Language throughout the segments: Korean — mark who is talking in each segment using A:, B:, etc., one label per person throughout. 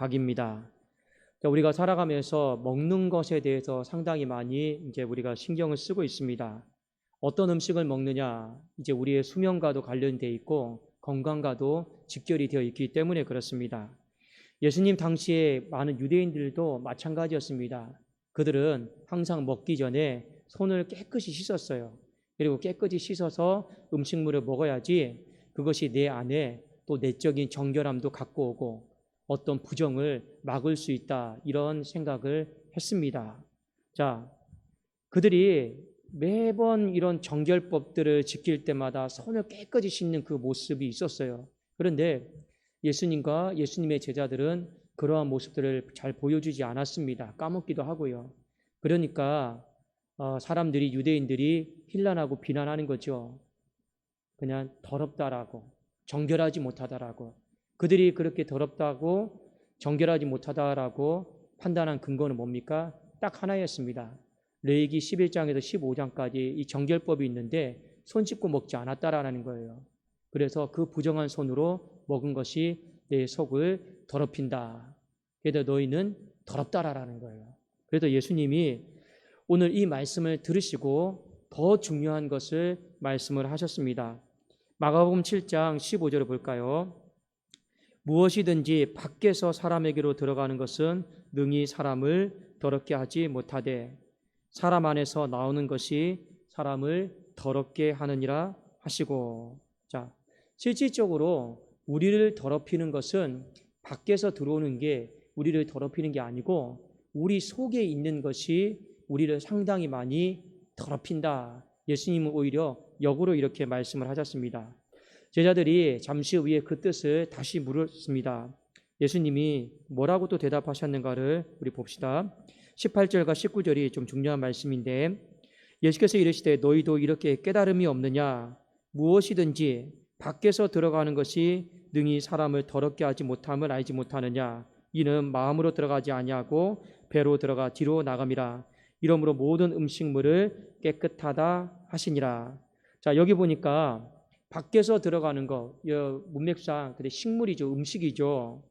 A: 박입니다. 우리가 살아가면서 먹는 것에 대해서 상당히 많이 이제 우리가 신경을 쓰고 있습니다. 어떤 음식을 먹느냐, 이제 우리의 수명과도 관련되어 있고 건강과도 직결이 되어 있기 때문에 그렇습니다. 예수님 당시에 많은 유대인들도 마찬가지였습니다. 그들은 항상 먹기 전에 손을 깨끗이 씻었어요. 그리고 깨끗이 씻어서 음식물을 먹어야지 그것이 내 안에 또 내적인 정결함도 갖고 오고 어떤 부정을 막을 수 있다, 이런 생각을 했습니다. 자, 그들이 매번 이런 정결법들을 지킬 때마다 손을 깨끗이 씻는 그 모습이 있었어요. 그런데 예수님과 예수님의 제자들은 그러한 모습들을 잘 보여주지 않았습니다. 까먹기도 하고요. 그러니까 사람들이, 유대인들이 힐난하고 비난하는 거죠. 그냥 더럽다라고, 정결하지 못하다라고. 그들이 그렇게 더럽다고 정결하지 못하다라고 판단한 근거는 뭡니까? 딱 하나였습니다. 레위기 11장에서 15장까지 이 정결법이 있는데 손 씻고 먹지 않았다라는 거예요. 그래서 그 부정한 손으로 먹은 것이 내 속을 더럽힌다. 그래서 너희는 더럽다라는 거예요. 그래서 예수님이 오늘 이 말씀을 들으시고 더 중요한 것을 말씀을 하셨습니다. 마가복음 7장 15절을 볼까요? 무엇이든지 밖에서 사람에게로 들어가는 것은 능히 사람을 더럽게 하지 못하되 사람 안에서 나오는 것이 사람을 더럽게 하느니라 하시고. 자, 실질적으로 우리를 더럽히는 것은 밖에서 들어오는 게 우리를 더럽히는 게 아니고 우리 속에 있는 것이 우리를 상당히 많이 더럽힌다. 예수님은 오히려 역으로 이렇게 말씀을 하셨습니다. 제자들이 잠시 후에 그 뜻을 다시 물었습니다. 예수님이 뭐라고 또 대답하셨는가를 우리 봅시다. 18절과 19절이 좀 중요한 말씀인데, 예수께서 이르시되 너희도 이렇게 깨달음이 없느냐? 무엇이든지 밖에서 들어가는 것이 능히 사람을 더럽게 하지 못함을 알지 못하느냐? 이는 마음으로 들어가지 아니하고 배로 들어가 뒤로 나감이라. 이러므로 모든 음식물을 깨끗하다 하시니라. 자, 여기 보니까 밖에서 들어가는 거, 문맥상 근데 식물이죠, 음식이죠.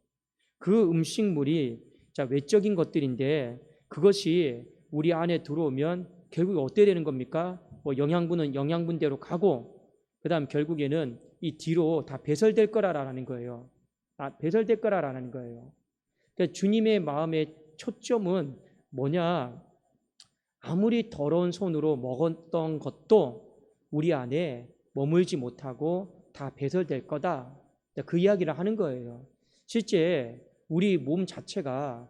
A: 그 음식물이 자 외적인 것들인데 그것이 우리 안에 들어오면 결국 어떻게 되는 겁니까? 영양분은 영양분대로 가고 그다음 결국에는 이 뒤로 다 배설될 거라라는 거예요. 배설될 거라라는 거예요. 그러니까 주님의 마음의 초점은 뭐냐? 아무리 더러운 손으로 먹었던 것도 우리 안에 머물지 못하고 다 배설될 거다. 그 이야기를 하는 거예요. 실제 우리 몸 자체가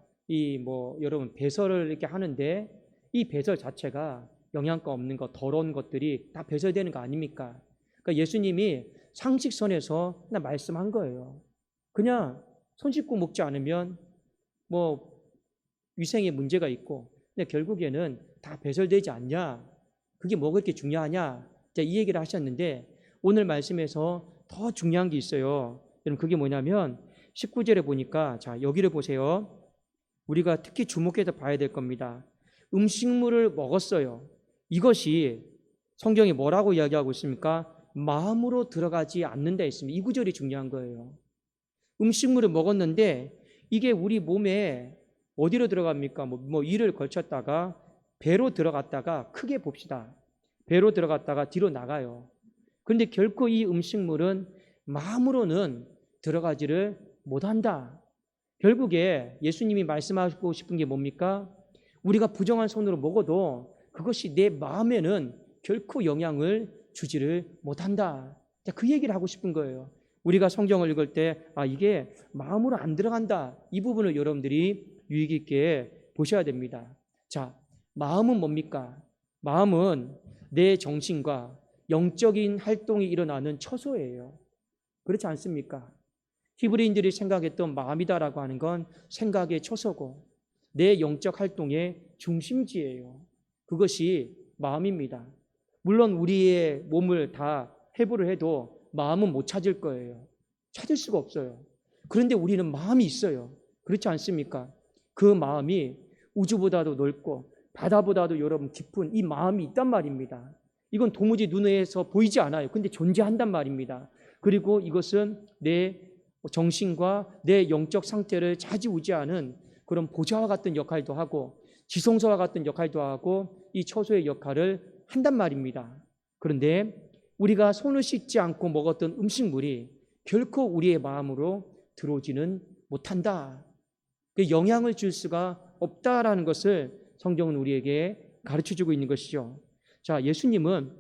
A: 여러분 배설을 이렇게 하는데 이 배설 자체가 영양가 없는 것, 더러운 것들이 다 배설되는 거 아닙니까? 그러니까 예수님이 상식선에서 그냥 말씀한 거예요. 그냥 손 씻고 먹지 않으면 위생에 문제가 있고, 근데 결국에는 다 배설되지 않냐? 그게 뭐가 그렇게 중요하냐? 이 얘기를 하셨는데 오늘 말씀에서 더 중요한 게 있어요. 여러분 그게 뭐냐면 19절에 보니까 자 여기를 보세요. 우리가 특히 주목해서 봐야 될 겁니다. 음식물을 먹었어요. 이것이 성경이 뭐라고 이야기하고 있습니까? 마음으로 들어가지 않는다 했습니다. 이 구절이 중요한 거예요. 음식물을 먹었는데 이게 우리 몸에 어디로 들어갑니까? 이를 걸쳤다가 배로 들어갔다가 크게 봅시다. 배로 들어갔다가 뒤로 나가요. 그런데 결코 이 음식물은 마음으로는 들어가지를 못한다. 결국에 예수님이 말씀하고 싶은 게 뭡니까? 우리가 부정한 손으로 먹어도 그것이 내 마음에는 결코 영향을 주지를 못한다. 그 얘기를 하고 싶은 거예요. 우리가 성경을 읽을 때 이게 마음으로 안 들어간다. 이 부분을 여러분들이 유익 있게 보셔야 됩니다. 자, 마음은 뭡니까? 마음은 내 정신과 영적인 활동이 일어나는 처소예요. 그렇지 않습니까? 히브리인들이 생각했던 마음이다라고 하는 건 생각의 처소고 내 영적 활동의 중심지예요. 그것이 마음입니다. 물론 우리의 몸을 다 해부를 해도 마음은 못 찾을 거예요. 찾을 수가 없어요. 그런데 우리는 마음이 있어요. 그렇지 않습니까? 그 마음이 우주보다도 넓고 바다보다도 여러분 깊은 이 마음이 있단 말입니다. 이건 도무지 눈에서 보이지 않아요. 근데 존재한단 말입니다. 그리고 이것은 내 정신과 내 영적 상태를 좌지우지하는 그런 보좌와 같은 역할도 하고 지성소와 같은 역할도 하고 이 처소의 역할을 한단 말입니다. 그런데 우리가 손을 씻지 않고 먹었던 음식물이 결코 우리의 마음으로 들어오지는 못한다. 그 영향을 줄 수가 없다라는 것을 성경은 우리에게 가르쳐주고 있는 것이죠. 자, 예수님은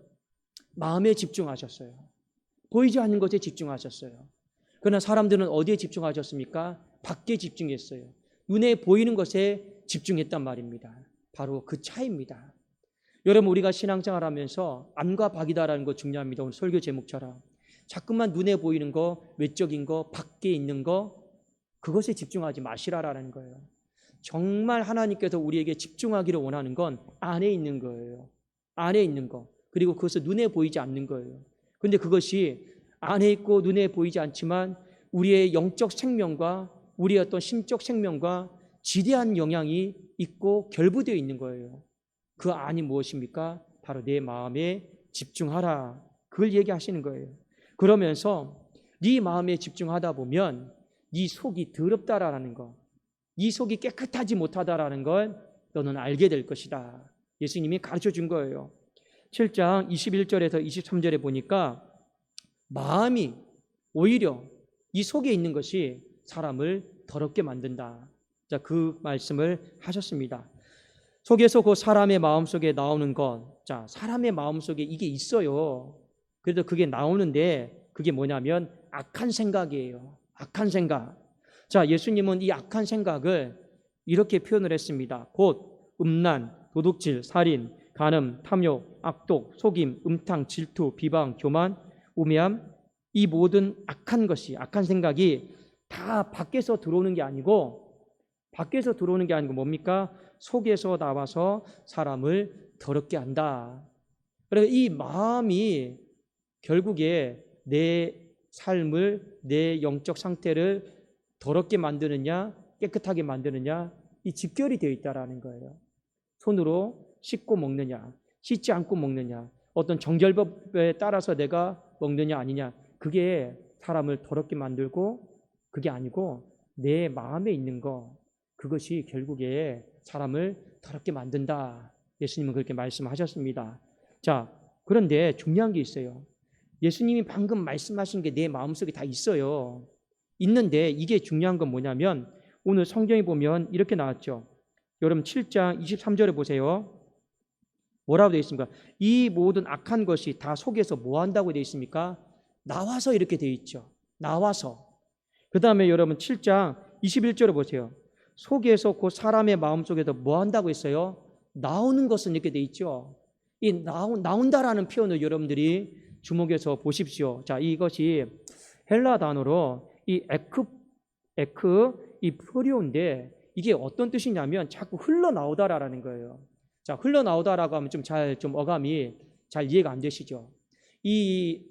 A: 마음에 집중하셨어요. 보이지 않는 것에 집중하셨어요. 그러나 사람들은 어디에 집중하셨습니까? 밖에 집중했어요. 눈에 보이는 것에 집중했단 말입니다. 바로 그 차이입니다. 여러분, 우리가 신앙생활 하면서 안과 밖이다라는 거 중요합니다. 오늘 설교 제목처럼 자꾸만 눈에 보이는 거, 외적인 거, 밖에 있는 거, 그것에 집중하지 마시라라는 거예요. 정말 하나님께서 우리에게 집중하기를 원하는 건 안에 있는 거예요. 안에 있는 거. 그리고 그것은 눈에 보이지 않는 거예요. 그런데 그것이 안에 있고 눈에 보이지 않지만 우리의 영적 생명과 우리의 어떤 심적 생명과 지대한 영향이 있고 결부되어 있는 거예요. 그 안이 무엇입니까? 바로 내 마음에 집중하라. 그걸 얘기하시는 거예요. 그러면서 네 마음에 집중하다 보면 네 속이 더럽다라는 거, 네 속이 깨끗하지 못하다라는 걸 너는 알게 될 것이다. 예수님이 가르쳐 준 거예요. 7장 21절에서 23절에 보니까 마음이 오히려 이 속에 있는 것이 사람을 더럽게 만든다. 자, 그 말씀을 하셨습니다. 속에서 그 사람의 마음속에 나오는 것. 자, 사람의 마음속에 이게 있어요. 그래도 그게 나오는데 그게 뭐냐면 악한 생각이에요. 악한 생각. 자, 예수님은 이 악한 생각을 이렇게 표현을 했습니다. 곧 음란, 도둑질, 살인, 간음, 탐욕, 악독, 속임, 음탕, 질투, 비방, 교만, 우매함, 이 모든 악한 것이, 악한 생각이 다 밖에서 들어오는 게 아니고 뭡니까? 속에서 나와서 사람을 더럽게 한다. 그러니까 이 마음이 결국에 내 삶을, 내 영적 상태를 더럽게 만드느냐, 깨끗하게 만드느냐, 이 직결이 되어 있다라는 거예요. 손으로 씻고 먹느냐, 씻지 않고 먹느냐, 어떤 정결법에 따라서 내가 먹느냐 아니냐, 그게 사람을 더럽게 만들고 그게 아니고 내 마음에 있는 거, 그것이 결국에 사람을 더럽게 만든다. 예수님은 그렇게 말씀하셨습니다. 자, 그런데 중요한 게 있어요. 예수님이 방금 말씀하신 게 내 마음속에 다 있어요. 있는데 이게 중요한 건 뭐냐면 오늘 성경에 보면 이렇게 나왔죠. 여러분 7장 23절에 보세요. 뭐라고 되어 있습니까? 이 모든 악한 것이 다 속에서 뭐 한다고 되어 있습니까? 나와서 이렇게 되어 있죠. 나와서. 그 다음에 여러분 7장 21절에 보세요. 속에서 그 사람의 마음속에서 뭐 한다고 했어요? 나오는 것은 이렇게 되어 있죠. 이 나온다라는 표현을 여러분들이 주목해서 보십시오. 자, 이것이 헬라 단어로 이 이 프리오인데 이게 어떤 뜻이냐면 자꾸 흘러나오다라는 거예요. 자, 흘러나오다라고 하면 좀 어감이 잘 이해가 안 되시죠? 이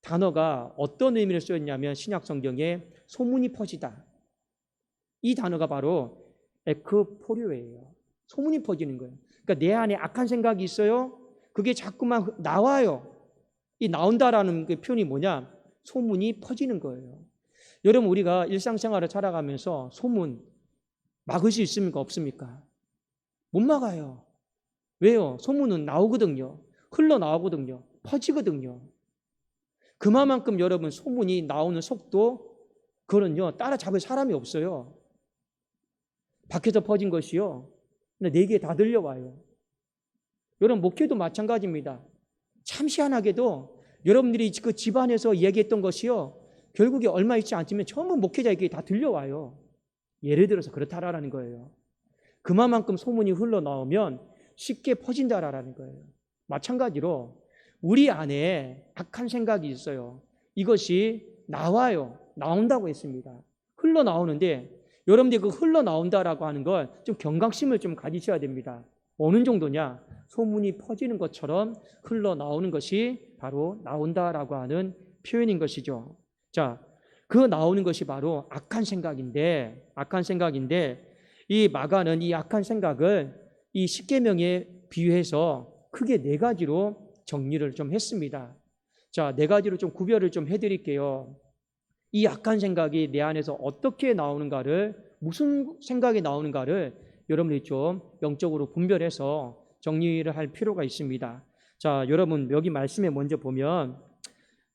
A: 단어가 어떤 의미를 쓰였냐면 신약 성경에 소문이 퍼지다. 이 단어가 바로 에크포리오예요. 소문이 퍼지는 거예요. 그러니까 내 안에 악한 생각이 있어요. 그게 자꾸만 나와요. 이 나온다라는 그 표현이 뭐냐? 소문이 퍼지는 거예요. 여러분, 우리가 일상생활을 살아가면서 소문 막을 수 있습니까? 없습니까? 못 막아요. 왜요? 소문은 나오거든요. 흘러나오거든요. 퍼지거든요. 그만큼 여러분 소문이 나오는 속도, 그거는요, 따라잡을 사람이 없어요. 밖에서 퍼진 것이요, 근데 내 귀에 다 들려와요. 여러분, 목회도 마찬가지입니다. 참 희한하게도 여러분들이 그 집안에서 얘기했던 것이요, 결국에 얼마 있지 않지만 전부 목회자에게 다 들려와요. 예를 들어서 그렇다라는 거예요. 그만큼 소문이 흘러나오면 쉽게 퍼진다라는 거예요. 마찬가지로 우리 안에 악한 생각이 있어요. 이것이 나와요. 나온다고 했습니다. 흘러나오는데 여러분들이 그 흘러나온다라고 하는 걸 좀 경각심을 좀 가지셔야 됩니다. 어느 정도냐? 소문이 퍼지는 것처럼 흘러나오는 것이 바로 나온다라고 하는 표현인 것이죠. 자, 그 나오는 것이 바로 악한 생각인데 이 마가는 이 악한 생각을 이 십계명에 비유해서 크게 네 가지로 정리를 좀 했습니다. 자, 네 가지로 좀 구별을 좀 해드릴게요. 이 약한 생각이 내 안에서 어떻게 나오는가를, 무슨 생각이 나오는가를 여러분이 좀 영적으로 분별해서 정리를 할 필요가 있습니다. 자, 여러분 여기 말씀에 먼저 보면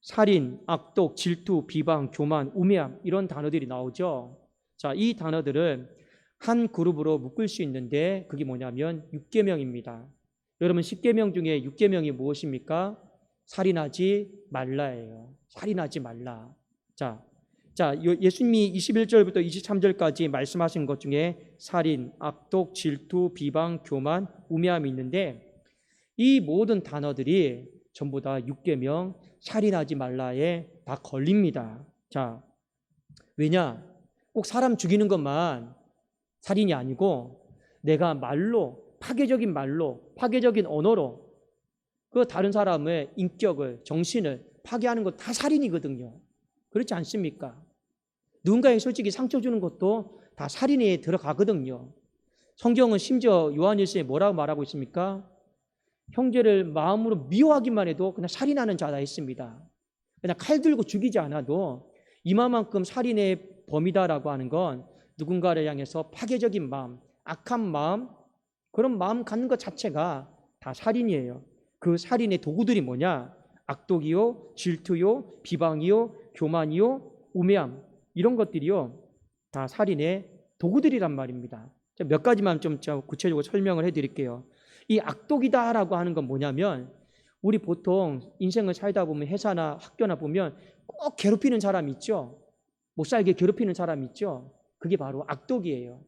A: 살인, 악독, 질투, 비방, 교만, 우매함 이런 단어들이 나오죠. 자, 이 단어들을 한 그룹으로 묶을 수 있는데 그게 뭐냐면 6계명입니다. 여러분 10계명 중에 6계명이 무엇입니까? 살인하지 말라예요. 살인하지 말라. 자, 예수님이 21절부터 23절까지 말씀하신 것 중에 살인, 악독, 질투, 비방, 교만, 우매함이 있는데 이 모든 단어들이 전부 다 6계명 살인하지 말라에 다 걸립니다. 자, 왜냐? 꼭 사람 죽이는 것만 살인이 아니고 내가 말로, 파괴적인 언어로 그 다른 사람의 인격을, 정신을 파괴하는 것 다 살인이거든요. 그렇지 않습니까? 누군가에게 솔직히 상처 주는 것도 다 살인에 들어가거든요. 성경은 심지어 요한일서에 뭐라고 말하고 있습니까? 형제를 마음으로 미워하기만 해도 그냥 살인하는 자다 했습니다. 그냥 칼 들고 죽이지 않아도 이만큼 살인의 범이다라고 하는 건 누군가를 향해서 파괴적인 마음, 악한 마음, 그런 마음 갖는 것 자체가 다 살인이에요. 그 살인의 도구들이 뭐냐? 악독이요, 질투요, 비방이요, 교만이요, 우매함 이런 것들이요 다 살인의 도구들이란 말입니다. 몇 가지만 좀 구체적으로 설명을 해드릴게요. 이 악독이다라고 하는 건 뭐냐면 우리 보통 인생을 살다 보면 회사나 학교나 보면 꼭 괴롭히는 사람 있죠. 못 살게 괴롭히는 사람 있죠. 그게 바로 악독이에요.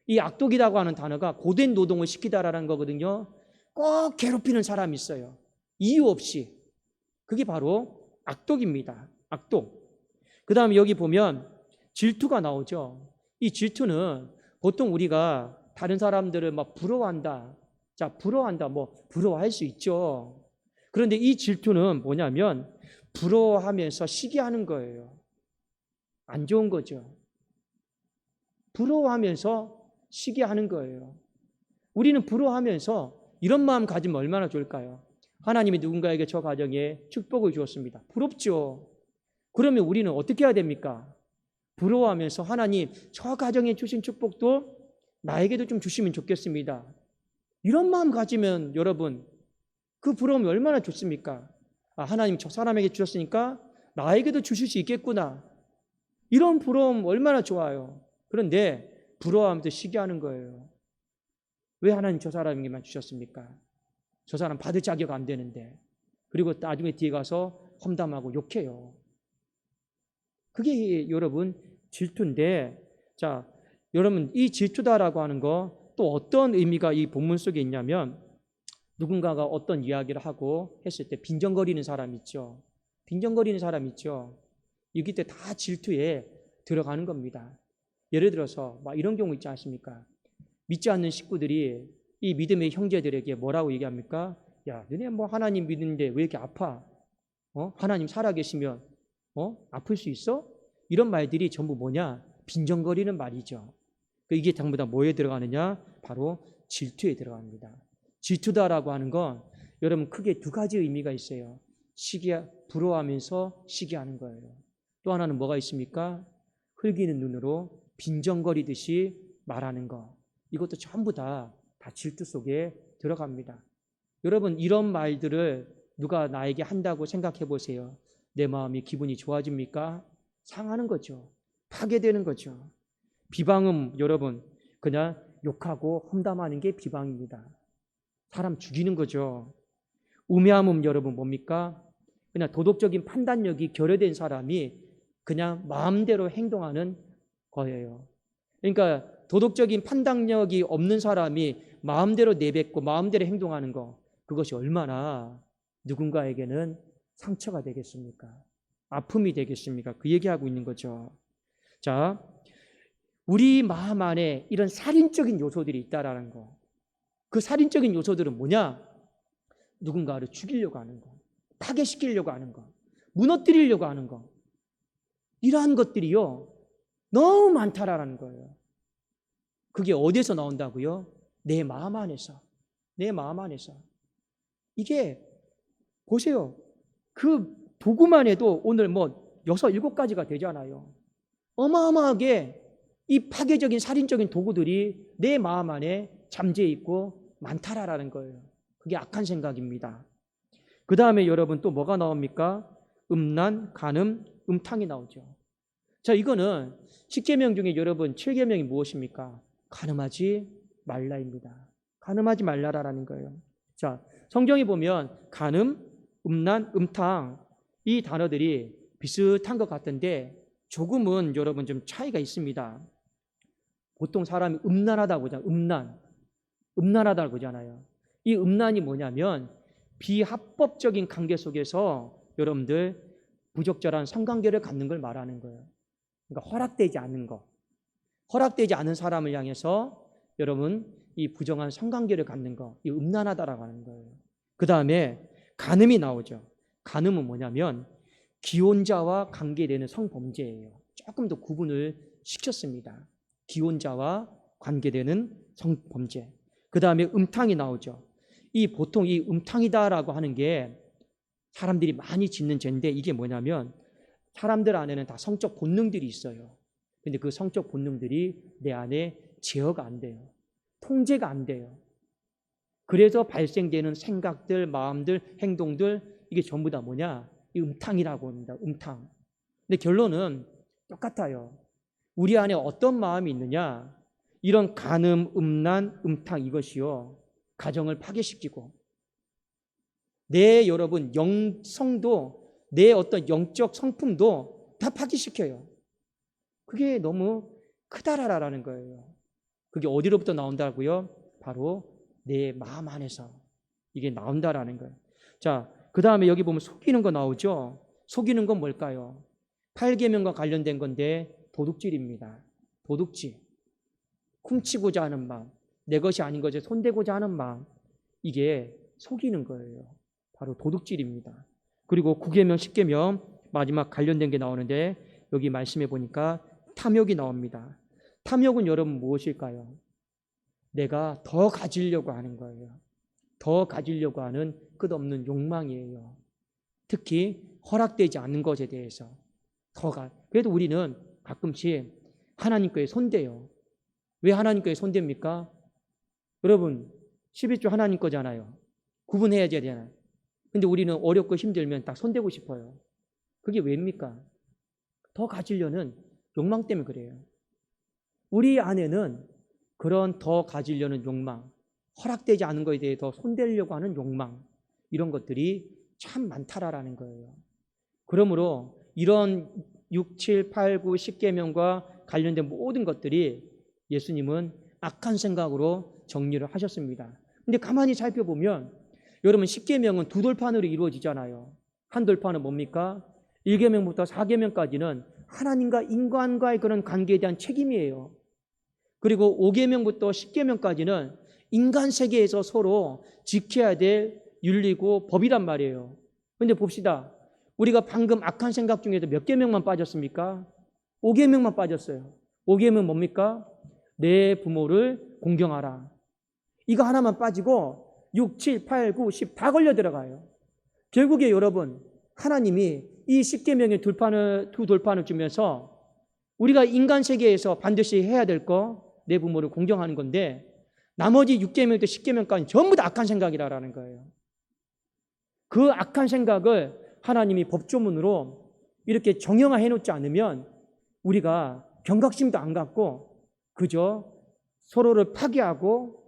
A: 이 악독이라고 하는 단어가 고된 노동을 시키다라는 거거든요. 꼭 괴롭히는 사람이 있어요. 이유 없이. 그게 바로 악독입니다. 악독. 그 다음에 여기 보면 질투가 나오죠. 이 질투는 보통 우리가 다른 사람들을 막 부러워한다. 자, 부러워한다. 뭐 부러워할 수 있죠. 그런데 이 질투는 뭐냐면 부러워하면서 시기하는 거예요. 안 좋은 거죠. 부러워하면서 시기하는 거예요. 우리는 부러워하면서 이런 마음 가지면 얼마나 좋을까요? 하나님이 누군가에게 저 가정에 축복을 주었습니다. 부럽죠. 그러면 우리는 어떻게 해야 됩니까? 부러워하면서 하나님 저 가정에 주신 축복도 나에게도 좀 주시면 좋겠습니다. 이런 마음 가지면 여러분 그 부러움이 얼마나 좋습니까? 아, 하나님 저 사람에게 주셨으니까 나에게도 주실 수 있겠구나. 이런 부러움 얼마나 좋아요. 그런데 부러워하면서 시기하는 거예요. 왜 하나님 저 사람에게만 주셨습니까? 저 사람 받을 자격 안 되는데. 그리고 나중에 뒤에 가서 험담하고 욕해요. 그게 여러분 질투인데, 자, 여러분 이 질투다라고 하는 거 또 어떤 의미가 이 본문 속에 있냐면 누군가가 어떤 이야기를 하고 했을 때 빈정거리는 사람 있죠. 빈정거리는 사람 있죠. 이기 때 다 질투에 들어가는 겁니다. 예를 들어서 막 이런 경우 있지 않습니까? 믿지 않는 식구들이 이 믿음의 형제들에게 뭐라고 얘기합니까? 야, 너네 뭐 하나님 믿는데 왜 이렇게 아파? 하나님 살아계시면 아플 수 있어? 이런 말들이 전부 뭐냐? 빈정거리는 말이죠. 이게 전부 다 뭐에 들어가느냐? 바로 질투에 들어갑니다. 질투다라고 하는 건 여러분 크게 두 가지 의미가 있어요. 부러워하면서 시기하는 거예요. 또 하나는 뭐가 있습니까? 흘기는 눈으로 빈정거리듯이 말하는 거. 이것도 전부 다 질투 속에 들어갑니다. 여러분 이런 말들을 누가 나에게 한다고 생각해 보세요. 내 마음이 기분이 좋아집니까? 상하는 거죠. 파괴되는 거죠. 비방은 여러분 그냥 욕하고 험담하는 게 비방입니다. 사람 죽이는 거죠. 우매함은 여러분 뭡니까? 그냥 도덕적인 판단력이 결여된 사람이 그냥 마음대로 행동하는 거예요. 그러니까 도덕적인 판단력이 없는 사람이 마음대로 내뱉고 마음대로 행동하는 거, 그것이 얼마나 누군가에게는 상처가 되겠습니까? 아픔이 되겠습니까? 그 얘기하고 있는 거죠. 자, 우리 마음 안에 이런 살인적인 요소들이 있다라는 거. 그 살인적인 요소들은 뭐냐? 누군가를 죽이려고 하는 거, 파괴시키려고 하는 거, 무너뜨리려고 하는 거. 이러한 것들이요, 너무 많다라는 거예요. 그게 어디에서 나온다고요? 내 마음 안에서. 내 마음 안에서. 이게 보세요. 그 도구만 해도 오늘 뭐 6, 7가지가 되잖아요. 어마어마하게 이 파괴적인 살인적인 도구들이 내 마음 안에 잠재해 있고 많다라는 거예요. 그게 악한 생각입니다. 그 다음에 여러분 또 뭐가 나옵니까? 음란, 간음, 음탕이 나오죠. 자, 이거는 10계명 중에 여러분 7계명이 무엇입니까? 간음하지 말라입니다. 간음하지 말라라는 거예요. 자, 성경에 보면 간음, 음란, 음탕 이 단어들이 비슷한 것 같은데 조금은 여러분 좀 차이가 있습니다. 보통 사람이 음란하다고 하잖아요. 음란하다고 그러잖아요. 이 음란이 뭐냐면 비합법적인 관계 속에서 여러분들 부적절한 성관계를 갖는 걸 말하는 거예요. 그러니까 허락되지 않는 거. 허락되지 않은 사람을 향해서 여러분 이 부정한 성관계를 갖는 거. 이 음란하다라고 하는 거예요. 그 다음에 간음이 나오죠. 간음은 뭐냐면 기혼자와 관계되는 성범죄예요. 조금 더 구분을 시켰습니다. 기혼자와 관계되는 성범죄. 그 다음에 음탕이 나오죠. 보통 이 음탕이다라고 하는 게 사람들이 많이 짓는 죄인데 이게 뭐냐면 사람들 안에는 다 성적 본능들이 있어요. 근데 그 성적 본능들이 내 안에 제어가 안 돼요. 통제가 안 돼요. 그래서 발생되는 생각들, 마음들, 행동들 이게 전부 다 뭐냐? 이 음탕이라고 합니다. 음탕. 근데 결론은 똑같아요. 우리 안에 어떤 마음이 있느냐? 이런 간음, 음란, 음탕 이것이요. 가정을 파괴시키고 내 여러분 영성도 내 어떤 영적 성품도 다 파괴시켜요. 그게 너무 크다라는 거예요. 그게 어디로부터 나온다고요? 바로 내 마음 안에서 이게 나온다라는 거예요. 자, 그 다음에 여기 보면 속이는 거 나오죠? 속이는 건 뭘까요? 8계명과 관련된 건데 도둑질입니다. 도둑질. 훔치고자 하는 마음, 내 것이 아닌 것에 손대고자 하는 마음, 이게 속이는 거예요. 바로 도둑질입니다. 그리고 9계명, 10계명 마지막 관련된 게 나오는데 여기 말씀해 보니까 탐욕이 나옵니다. 탐욕은 여러분 무엇일까요? 내가 더 가지려고 하는 거예요. 더 가지려고 하는 끝없는 욕망이에요. 특히 허락되지 않는 것에 대해서 그래도 우리는 가끔씩 하나님께 손대요. 왜 하나님께 손댑니까? 여러분 11조 하나님 거잖아요. 구분해야 되잖아요. 근데 우리는 어렵고 힘들면 딱 손대고 싶어요. 그게 왜입니까? 더 가지려는 욕망 때문에 그래요. 우리 안에는 그런 더 가지려는 욕망, 허락되지 않은 것에 대해 더 손대려고 하는 욕망, 이런 것들이 참 많다라는 거예요. 그러므로 이런 6, 7, 8, 9, 10계명과 관련된 모든 것들이 예수님은 악한 생각으로 정리를 하셨습니다. 근데 가만히 살펴보면 여러분 10계명은 두 돌판으로 이루어지잖아요. 한 돌판은 뭡니까? 1계명부터 4계명까지는 하나님과 인간과의 그런 관계에 대한 책임이에요. 그리고 5계명부터 10계명까지는 인간 세계에서 서로 지켜야 될 윤리고 법이란 말이에요. 그런데 봅시다. 우리가 방금 악한 생각 중에서 몇 계명만 빠졌습니까? 5계명만 빠졌어요. 5계명 뭡니까? 내 부모를 공경하라. 이거 하나만 빠지고 6, 7, 8, 9, 10 다 걸려 들어가요. 결국에 여러분 하나님이 이 10계명의 두 돌판을 주면서 우리가 인간 세계에서 반드시 해야 될 거 내 부모를 공경하는 건데 나머지 6계명부터 10계명까지 전부 다 악한 생각이라는 거예요. 그 악한 생각을 하나님이 법조문으로 이렇게 정형화해 놓지 않으면 우리가 경각심도 안 갖고 그저 서로를 파괴하고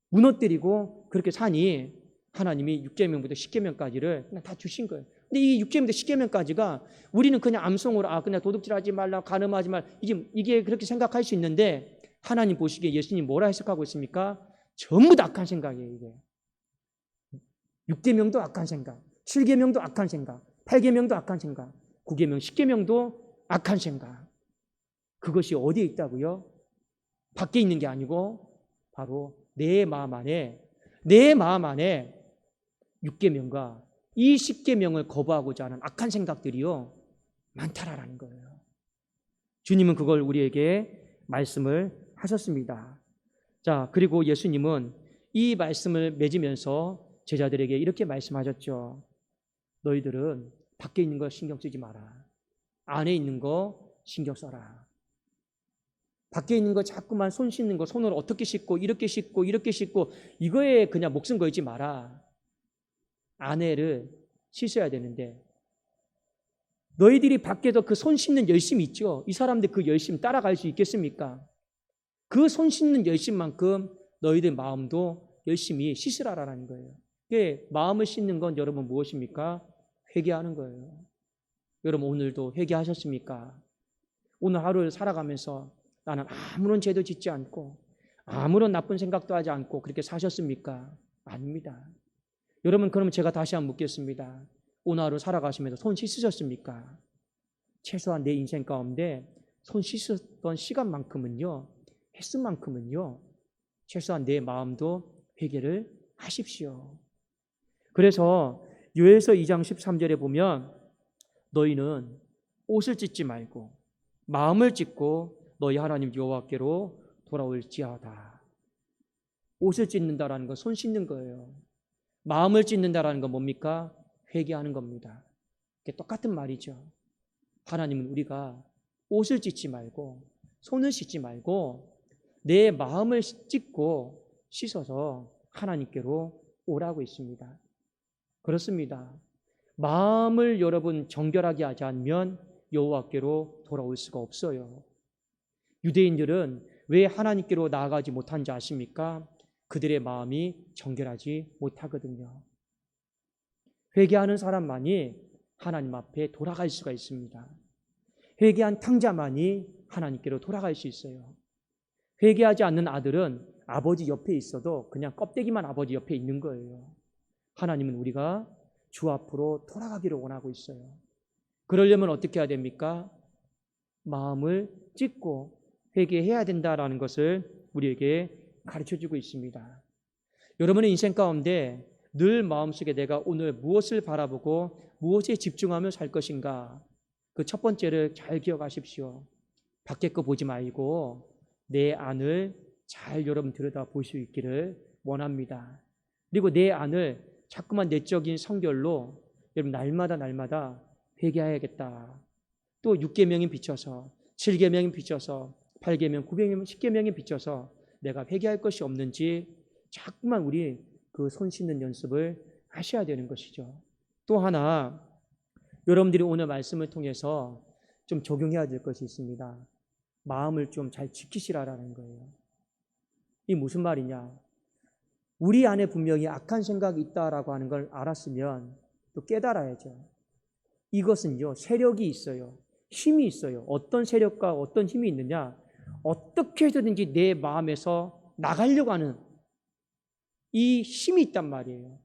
A: 무너뜨리고 그렇게 사니 하나님이 6계명부터 10계명까지를 그냥 다 주신 거예요. 근데 이 6계명부터 10계명까지가 우리는 그냥 암송으로 그냥 도둑질하지 말라, 간음하지 말라 이게 그렇게 생각할 수 있는데 하나님 보시기에 예수님 뭐라 해석하고 있습니까? 전부 다 악한 생각이에요. 이게 6계명도 악한 생각, 7계명도 악한 생각, 8계명도 악한 생각, 9계명, 10계명도 악한 생각. 그것이 어디에 있다고요? 밖에 있는 게 아니고 바로 내 마음 안에 6계명과 이 10계명을 거부하고자 하는 악한 생각들이요 많다라는 거예요. 주님은 그걸 우리에게 말씀을 하셨습니다. 자, 그리고 예수님은 이 말씀을 맺으면서 제자들에게 이렇게 말씀하셨죠. 너희들은 밖에 있는 거 신경 쓰지 마라. 안에 있는 거 신경 써라. 밖에 있는 거 자꾸만 손 씻는 거, 손을 어떻게 씻고 이렇게 씻고 이렇게 씻고 이거에 그냥 목숨 걸지 마라. 안에를 씻어야 되는데 너희들이 밖에서 그 손 씻는 열심이 있죠. 이 사람들 그 열심 따라갈 수 있겠습니까? 그 손 씻는 열심만큼 너희들 마음도 열심히 씻으라라는 거예요. 마음을 씻는 건 여러분 무엇입니까? 회개하는 거예요. 여러분 오늘도 회개하셨습니까? 오늘 하루를 살아가면서 나는 아무런 죄도 짓지 않고 아무런 나쁜 생각도 하지 않고 그렇게 사셨습니까? 아닙니다. 여러분 그러면 제가 다시 한번 묻겠습니다. 오늘 하루 살아가시면서 손 씻으셨습니까? 최소한 내 인생 가운데 손 씻었던 시간만큼은요, 횟수만큼은요, 최소한 내 마음도 회개를 하십시오. 그래서 요엘서 2장 13절에 보면 너희는 옷을 찢지 말고 마음을 찢고 너희 하나님 여호와께로 돌아올지어다. 옷을 찢는다라는 건 손 씻는 거예요. 마음을 찢는다라는 건 뭡니까? 회개하는 겁니다. 똑같은 말이죠. 하나님은 우리가 옷을 찢지 말고 손을 씻지 말고 내 마음을 찢고 씻어서 하나님께로 오라고 있습니다. 그렇습니다. 마음을 여러분 정결하게 하지 않으면 여호와께로 돌아올 수가 없어요. 유대인들은 왜 하나님께로 나아가지 못한지 아십니까? 그들의 마음이 정결하지 못하거든요. 회개하는 사람만이 하나님 앞에 돌아갈 수가 있습니다. 회개한 탕자만이 하나님께로 돌아갈 수 있어요. 회개하지 않는 아들은 아버지 옆에 있어도 그냥 껍데기만 아버지 옆에 있는 거예요. 하나님은 우리가 주 앞으로 돌아가기를 원하고 있어요. 그러려면 어떻게 해야 됩니까? 마음을 찢고 회개해야 된다라는 것을 우리에게 가르쳐주고 있습니다. 여러분의 인생 가운데 늘 마음속에 내가 오늘 무엇을 바라보고 무엇에 집중하며 살 것인가? 그 첫 번째를 잘 기억하십시오. 밖에 거 보지 말고 내 안을 잘 여러분 들여다볼 수 있기를 원합니다. 그리고 내 안을 자꾸만 내적인 성결로 여러분 날마다 회개해야겠다. 또 6계명에 비춰서 7계명에 비춰서 8계명, 9계명, 10계명에 비춰서 내가 회개할 것이 없는지 자꾸만 우리 그 손 씻는 연습을 하셔야 되는 것이죠. 또 하나 여러분들이 오늘 말씀을 통해서 좀 적용해야 될 것이 있습니다. 마음을 좀 잘 지키시라라는 거예요. 이 무슨 말이냐? 우리 안에 분명히 악한 생각이 있다라고 하는 걸 알았으면 또 깨달아야죠. 이것은요, 세력이 있어요. 힘이 있어요. 어떤 세력과 어떤 힘이 있느냐? 어떻게 해서든지 내 마음에서 나가려고 하는 이 힘이 있단 말이에요.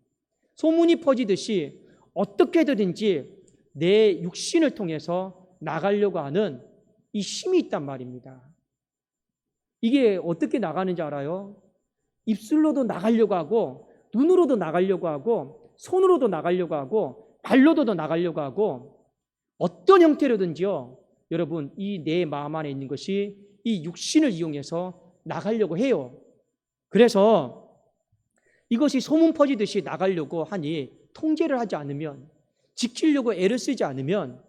A: 소문이 퍼지듯이 어떻게 해서든지 내 육신을 통해서 나가려고 하는 이 힘이 있단 말입니다. 이게 어떻게 나가는지 알아요? 입술로도 나가려고 하고 눈으로도 나가려고 하고 손으로도 나가려고 하고 발로도 나가려고 하고 어떤 형태로든지요. 여러분 이 내 마음 안에 있는 것이 이 육신을 이용해서 나가려고 해요. 그래서 이것이 소문 퍼지듯이 나가려고 하니 통제를 하지 않으면 지키려고 애를 쓰지 않으면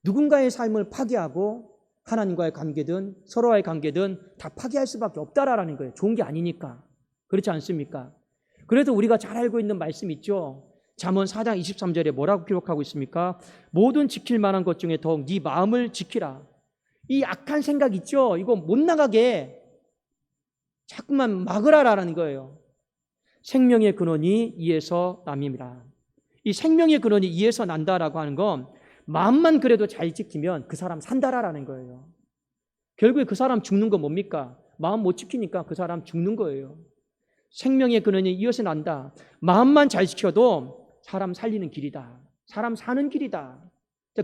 A: 누군가의 삶을 파괴하고 하나님과의 관계든 서로와의 관계든 다 파괴할 수밖에 없다라는 거예요. 좋은 게 아니니까. 그렇지 않습니까? 그래서 우리가 잘 알고 있는 말씀 있죠. 잠언 4장 23절에 뭐라고 기록하고 있습니까? 모든 지킬 만한 것 중에 더욱 네 마음을 지키라. 이 악한 생각 있죠? 이거 못 나가게 자꾸만 막으라라는 거예요. 생명의 근원이 이에서 남입니다. 이 생명의 근원이 이에서 난다라고 하는 건 마음만 그래도 잘 지키면 그 사람 산다라는 거예요. 결국에 그 사람 죽는 건 뭡니까? 마음 못 지키니까 그 사람 죽는 거예요. 생명의 근원이 이어서 난다. 마음만 잘 지켜도 사람 살리는 길이다. 사람 사는 길이다.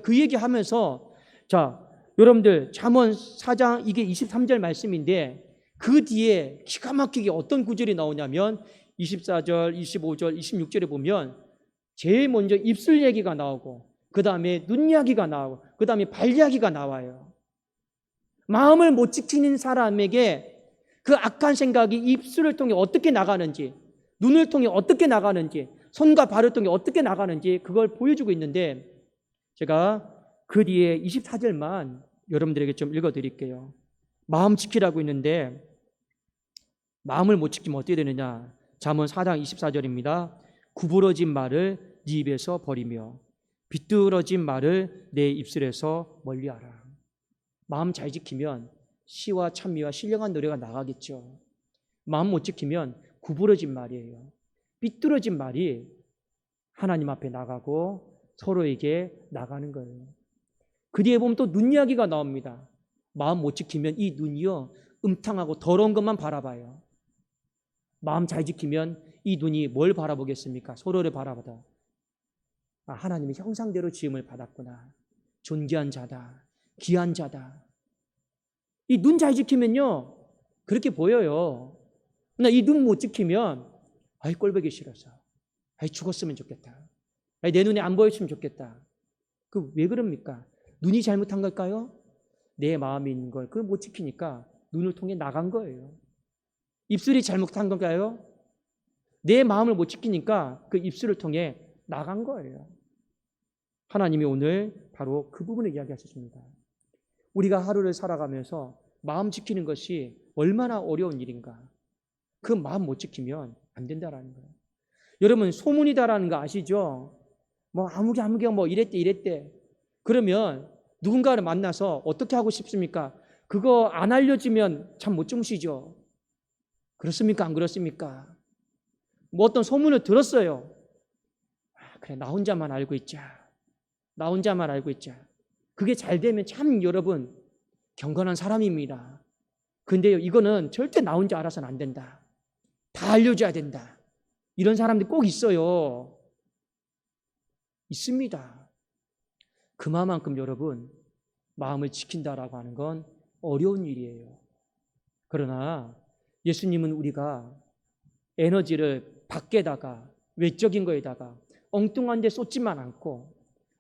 A: 그 얘기하면서 여러분들 잠언 4장 이게 23절 말씀인데 그 뒤에 기가 막히게 어떤 구절이 나오냐면 24절, 25절, 26절에 보면 제일 먼저 입술 얘기가 나오고 그 다음에 눈 이야기가 나오고 그 다음에 발 이야기가 나와요. 마음을 못 지키는 사람에게 그 악한 생각이 입술을 통해 어떻게 나가는지 눈을 통해 어떻게 나가는지 손과 발을 통해 어떻게 나가는지 그걸 보여주고 있는데 제가 그 뒤에 24절만 여러분들에게 좀 읽어드릴게요. 마음 지키라고 했는데 마음을 못 지키면 어떻게 되느냐? 잠언 4장 24절입니다. 구부러진 말을 네 입에서 버리며 비뚤어진 말을 내 입술에서 멀리하라. 마음 잘 지키면 시와 찬미와 신령한 노래가 나가겠죠. 마음 못 지키면 구부러진 말이에요. 삐뚤어진 말이 하나님 앞에 나가고 서로에게 나가는 거예요. 그 뒤에 보면 또 눈 이야기가 나옵니다. 마음 못 지키면 이 눈이요 음탕하고 더러운 것만 바라봐요. 마음 잘 지키면 이 눈이 뭘 바라보겠습니까? 서로를 바라보다. 아, 하나님의 형상대로 지음을 받았구나. 존귀한 자다. 귀한 자다. 이 눈 잘 지키면요 그렇게 보여요. 그러나 이 눈 못 지키면 아이 꼴보기 싫어서 아이 죽었으면 좋겠다. 아이 내 눈에 안 보였으면 좋겠다. 그 왜 그럽니까? 눈이 잘못한 걸까요? 내 마음에 있는 걸 그걸 못 지키니까 눈을 통해 나간 거예요. 입술이 잘못한 건가요? 내 마음을 못 지키니까 그 입술을 통해 나간 거예요. 하나님이 오늘 바로 그 부분을 이야기하셨습니다. 우리가 하루를 살아가면서 마음 지키는 것이 얼마나 어려운 일인가. 그 마음 못 지키면 안 된다라는 거예요. 여러분 소문이다라는 거 아시죠? 뭐 아무개 뭐 이랬대. 그러면 누군가를 만나서 어떻게 하고 싶습니까? 그거 안 알려주면 참 못 주무시죠. 그렇습니까? 안 그렇습니까? 뭐 어떤 소문을 들었어요. 아, 그래 나 혼자만 알고 있자. 나 혼자만 알고 있자. 그게 잘 되면 참 여러분 경건한 사람입니다. 근데요 이거는 절대 나 혼자 알아서는 안 된다. 다 알려줘야 된다. 이런 사람들이 꼭 있어요. 있습니다. 그만큼 여러분 마음을 지킨다라고 하는 건 어려운 일이에요. 그러나 예수님은 우리가 에너지를 밖에다가 외적인 거에다가 엉뚱한 데 쏟지만 않고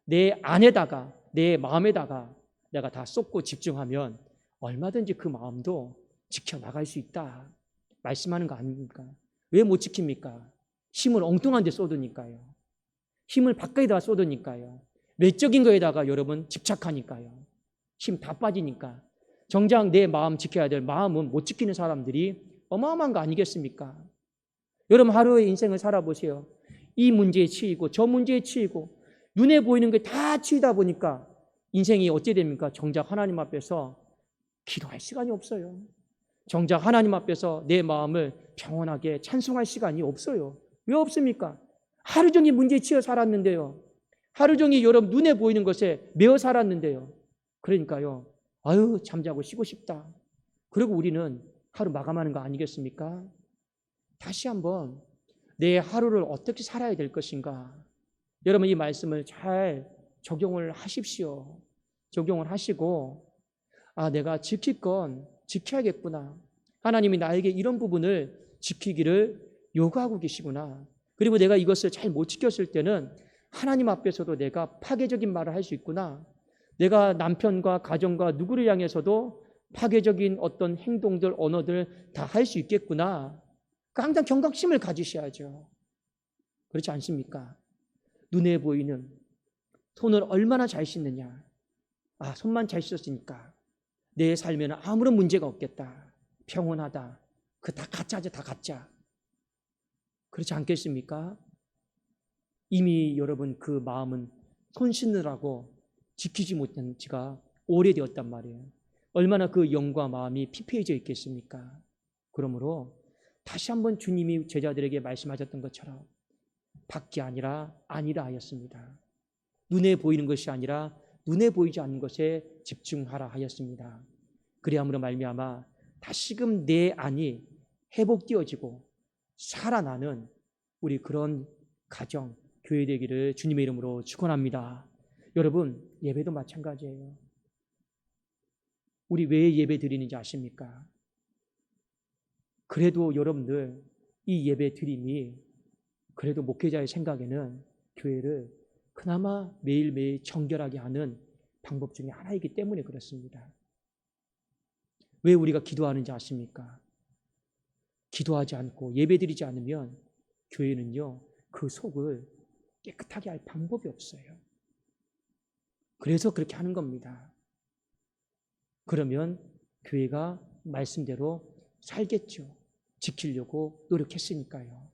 A: 내 안에다가 내 마음에다가 내가 다 쏟고 집중하면 얼마든지 그 마음도 지켜나갈 수 있다 말씀하는 거 아닙니까? 왜 못 지킵니까? 힘을 엉뚱한 데 쏟으니까요. 힘을 밖에다가 쏟으니까요. 외적인 거에다가 여러분 집착하니까요. 힘 다 빠지니까. 정작 내 마음 지켜야 될 마음은 못 지키는 사람들이 어마어마한 거 아니겠습니까? 여러분 하루의 인생을 살아보세요. 이 문제에 치이고 저 문제에 치이고 눈에 보이는 게 다 치이다 보니까 인생이 어찌 됩니까? 정작 하나님 앞에서 기도할 시간이 없어요. 정작 하나님 앞에서 내 마음을 평온하게 찬송할 시간이 없어요. 왜 없습니까? 하루 종일 문제에 치여 살았는데요. 하루 종일 여러분 눈에 보이는 것에 매어 살았는데요. 그러니까요. 아유 잠자고 쉬고 싶다. 그리고 우리는 하루 마감하는 거 아니겠습니까? 다시 한번 내 하루를 어떻게 살아야 될 것인가. 여러분 이 말씀을 잘 적용을 하십시오. 적용을 하시고 아 내가 지킬 건 지켜야겠구나. 하나님이 나에게 이런 부분을 지키기를 요구하고 계시구나. 그리고 내가 이것을 잘 못 지켰을 때는 하나님 앞에서도 내가 파괴적인 말을 할 수 있구나. 내가 남편과 가정과 누구를 향해서도 파괴적인 어떤 행동들, 언어들 다 할 수 있겠구나. 항상 경각심을 가지셔야죠. 그렇지 않습니까? 눈에 보이는 손을 얼마나 잘 씻느냐. 아, 손만 잘 씻었으니까 내 삶에는 아무런 문제가 없겠다. 평온하다. 그 다 가짜죠, 다 가짜. 그렇지 않겠습니까? 이미 여러분 그 마음은 손 씻느라고 지키지 못한 지가 오래되었단 말이에요. 얼마나 그 영과 마음이 피폐해져 있겠습니까? 그러므로 다시 한번 주님이 제자들에게 말씀하셨던 것처럼 밖이 아니라 아니라 하였습니다. 눈에 보이는 것이 아니라 눈에 보이지 않는 것에 집중하라 하였습니다. 그리함으로 말미암아 다시금 내 안이 회복되어지고 살아나는 우리 그런 가정, 교회 되기를 주님의 이름으로 축원합니다. 여러분 예배도 마찬가지예요. 우리 왜 예배 드리는지 아십니까? 그래도 여러분들 이 예배 드림이 그래도 목회자의 생각에는 교회를 그나마 매일매일 정결하게 하는 방법 중에 하나이기 때문에 그렇습니다. 왜 우리가 기도하는지 아십니까? 기도하지 않고 예배드리지 않으면 교회는요 그 속을 깨끗하게 할 방법이 없어요. 그래서 그렇게 하는 겁니다. 그러면 교회가 말씀대로 살겠죠. 지키려고 노력했으니까요.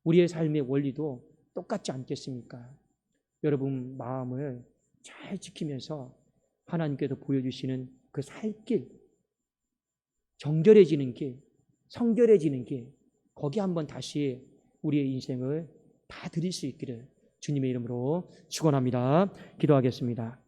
A: 우리의 삶의 원리도 똑같지 않겠습니까? 여러분 마음을 잘 지키면서 하나님께서 보여주시는 그 살 길, 정결해지는 길, 성결해지는 길, 거기 한번 다시 우리의 인생을 다 드릴 수 있기를 주님의 이름으로 축원합니다. 기도하겠습니다.